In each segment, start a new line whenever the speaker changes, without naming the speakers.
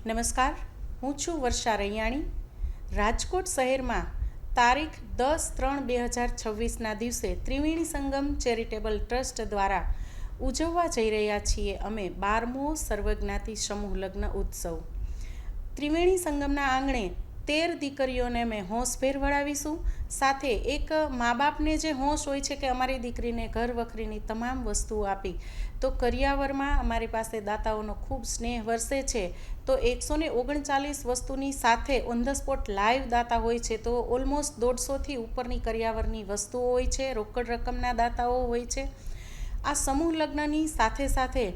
નમસ્કાર, હું છું વર્ષા રૈયાણી. રાજકોટ શહેરમાં તારીખ 10/3/2026ના દિવસે ત્રિવેણી સંગમ ચેરિટેબલ ટ્રસ્ટ દ્વારા ઉજવવા જઈ રહ્યા છીએ અમે 12મો સર્વજ્ઞાતિ સમૂહ લગ્ન ઉત્સવ. ત્રિવેણી સંગમના આંગણે 13 દીકરીઓને અમે હોંશભેર વળાવીશું. સાથે એક મા બાપને જે હોંશ હોય છે કે અમારી દીકરીને ઘર વખરીની તમામ વસ્તુઓ આપી, તો કરિયાવરમાં અમારી પાસે દાતાઓનો ખૂબ સ્નેહ વરસે છે. તો 139 વસ્તુની સાથે ઓન ધ સ્પોટ લાઈવ દાતા હોય છે. તો ઓલમોસ્ટ 150થી ઉપરની કરિયાવરની વસ્તુઓ હોય છે, રોકડ રકમના દાતાઓ હોય છે. આ સમૂહ લગ્નની સાથે સાથે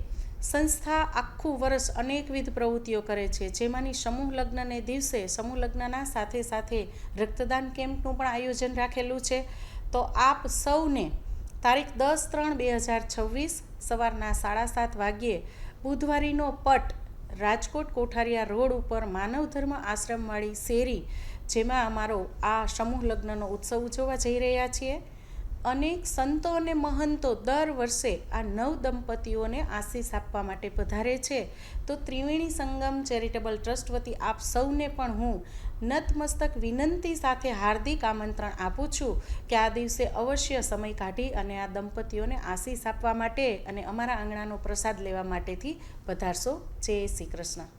સંસ્થા આખું વર્ષ અનેકવિધ પ્રવૃત્તિઓ કરે છે, જેમાંની સમૂહ લગ્નને દિવસે સમૂહ લગ્નના સાથે સાથે રક્તદાન કેમ્પનું પણ આયોજન રાખેલું છે. તો આપ સૌને તારીખ 10/3/2026 સવારના 7:30 વાગ્યે બુધવારીનો પટ રાજકોટ કોઠારિયા રોડ ઉપર માનવ ધર્મ આશ્રમવાળી શેરી, જેમાં અમારો આ સમૂહ લગ્નનો ઉત્સવ ઉજવવા જઈ રહ્યા છીએ. અનેક સંતો અને મહંતો દર વર્ષે આ નવ દંપતીઓને આશીષ આપવા માટે પધારે છે. તો ત્રિવેણી સંગમ ચેરિટેબલ ટ્રસ્ટ વતી આપ સૌને પણ હું નતમસ્તક વિનંતી સાથે હાર્દિક આમંત્રણ આપું છું કે આ દિવસે અવશ્ય સમય કાઢી અને આ દંપતીઓને આશીષ આપવા માટે અને અમારા આંગણાનો પ્રસાદ લેવા માટેથી પધારશો. જય શ્રી કૃષ્ણ.